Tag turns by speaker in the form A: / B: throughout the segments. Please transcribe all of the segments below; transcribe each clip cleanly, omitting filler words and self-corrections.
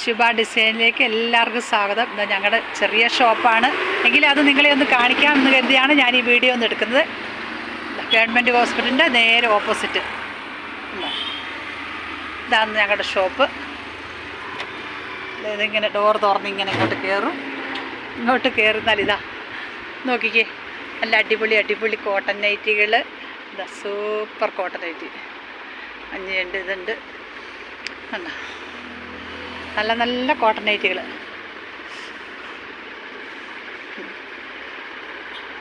A: ശുഭ ഡിസൈനിലേക്ക് എല്ലാവർക്കും സ്വാഗതം. ഇതാ ഞങ്ങളുടെ ചെറിയ ഷോപ്പാണ്, എങ്കിലും അത് നിങ്ങളെ ഒന്ന് കാണിക്കാമെന്ന് കരുതിയാണ് ഞാൻ ഈ വീഡിയോ ഒന്ന് എടുക്കുന്നത്. ഗവൺമെൻറ് ഹോസ്പിറ്റലിൻ്റെ നേരെ ഓപ്പോസിറ്റ് ഇതാണ് ഞങ്ങളുടെ ഷോപ്പ്. ഇതിങ്ങനെ ഡോർ തുറന്ന് ഇങ്ങനെ ഇങ്ങോട്ട് കയറുന്നാൽ ഇതാ നോക്കിക്കേ, നല്ല അടിപൊളി കോട്ടൺ നൈറ്റികൾ. ഇതാ സൂപ്പർ കോട്ടൺ നൈറ്റി അഞ്ഞുണ്ട്, ഇതുണ്ട് കണ്ടോ, നല്ല കോട്ടൺ നൈറ്റികൾ.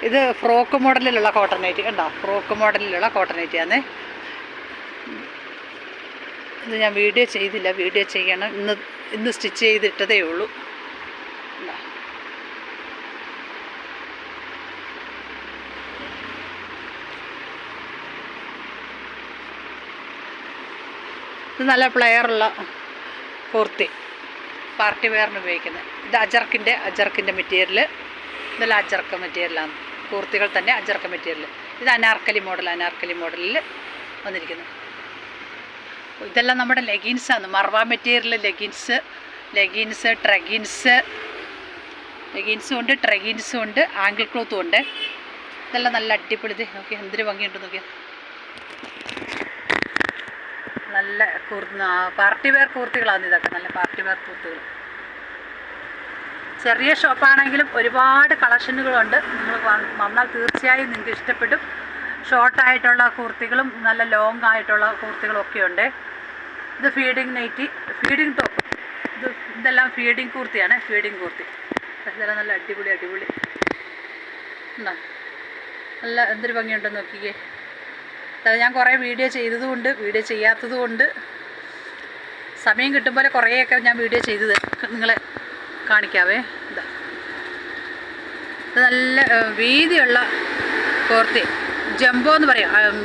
A: ഇത് ഫ്രോക്ക് മോഡലിലുള്ള കോട്ടൺ നൈറ്റി കണ്ടോ, ഫ്രോക്ക് മോഡലിലുള്ള കോട്ടൺ നൈറ്റിയാണ്. ഇത് ഞാൻ വീഡിയോ ചെയ്തില്ല, വീഡിയോ ചെയ്യണം. ഇന്ന് സ്റ്റിച്ച് ചെയ്തിട്ടതേ ഉള്ളൂ. ഇത് നല്ല പ്ലെയറുള്ള കുർത്തി, പാർട്ടി വെയറിന് ഉപയോഗിക്കുന്നത്. ഇത് അജർക്കിൻ്റെ മെറ്റീരിയൽ, ഇതെല്ലാം അജർക്ക് മെറ്റീരിയലാണ്. കുർത്തികൾ തന്നെ അജർക്ക് മെറ്റീരിയൽ. ഇത് അനാർക്കലി മോഡലിൽ വന്നിരിക്കുന്നത്. ഇതെല്ലാം നമ്മുടെ ലെഗിൻസാണ്, മർവ മെറ്റീരിയൽ ലെഗിൻസ് ട്രെഗിൻസും ഉണ്ട്, ട്രെഗിൻസും ഉണ്ട്, ആങ്കിൾ ക്ലോത്തും ഉണ്ട്. ഇതെല്ലാം നല്ല അടിപൊളി. നോക്കി എന്തൊരു ഭംഗിയുണ്ട് നോക്കിയാൽ. നല്ല പാർട്ടി വെയർ കുർത്തികളാണ് ഇതൊക്കെ, നല്ല പാർട്ടി വെയർ കുർത്തികൾ. ചെറിയ ഷോപ്പാണെങ്കിലും ഒരുപാട് കളക്ഷനുകളുണ്ട്. നിങ്ങൾ വന്നാൽ തീർച്ചയായും നിങ്ങൾക്ക് ഇഷ്ടപ്പെടും. ഷോർട്ടായിട്ടുള്ള കുർത്തികളും നല്ല ലോങ് ആയിട്ടുള്ള കുർത്തികളും ഒക്കെ ഉണ്ട്. ഇത് ഫീഡിങ് ടോപ്പ്, ഇതെല്ലാം ഫീഡിങ് കുർത്തിയാണ്. ഇതെല്ലാം നല്ല അടിപൊളി ഉണ്ടോ, നല്ല എന്തൊരു ഭംഗിയുണ്ടെന്ന് നോക്കിക്കേ. ഞാൻ കുറേ വീഡിയോ ചെയ്തതുകൊണ്ട് വീഡിയോ ചെയ്യാത്തതുകൊണ്ട് സമയം കിട്ടുമ്പോൾ കുറേയൊക്കെ ഞാൻ വീഡിയോ ചെയ്തത് നിങ്ങളെ കാണിക്കാവേ. ഇത് നല്ല വീതിയുള്ള കുർത്തി, ജംബോ എന്ന് പറയാം.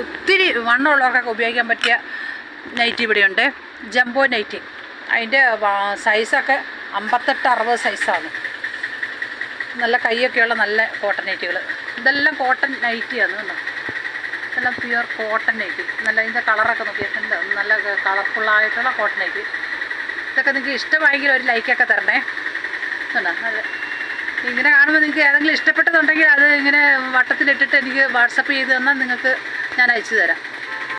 A: ഒത്തിരി വണ്ണമുള്ളവർക്കൊക്കെ ഉപയോഗിക്കാൻ പറ്റിയ നൈറ്റി ഇവിടെയുണ്ട്, ജംബോ നൈറ്റി. അതിൻ്റെ സൈസൊക്കെ 58-60 സൈസാണ്. നല്ല കൈയൊക്കെയുള്ള നല്ല കോട്ടൺ നൈറ്റികൾ. ഇതെല്ലാം കോട്ടൺ നൈറ്റിയാണ് കേട്ടോ, എല്ലാം പ്യുവർ കോട്ടൺ നൈറ്റി. നല്ല ഇതിൻ്റെ കളറൊക്കെ നോക്കിയിട്ടുണ്ട്, നല്ല കളർഫുള്ളായിട്ടുള്ള കോട്ടൺ നൈറ്റി. ഇതൊക്കെ നിങ്ങൾക്ക് ഇഷ്ടമായെങ്കിൽ ഒരു ലൈക്കൊക്കെ തരണേ. നല്ല ഇങ്ങനെ കാണുമ്പോൾ നിങ്ങൾക്ക് ഏതെങ്കിലും ഇഷ്ടപ്പെട്ടതുണ്ടെങ്കിൽ അത് ഇങ്ങനെ വട്ടത്തിലിട്ടിട്ട് എനിക്ക് വാട്സപ്പ് ചെയ്ത് തന്നാൽ നിങ്ങൾക്ക് ഞാൻ അയച്ചു തരാം.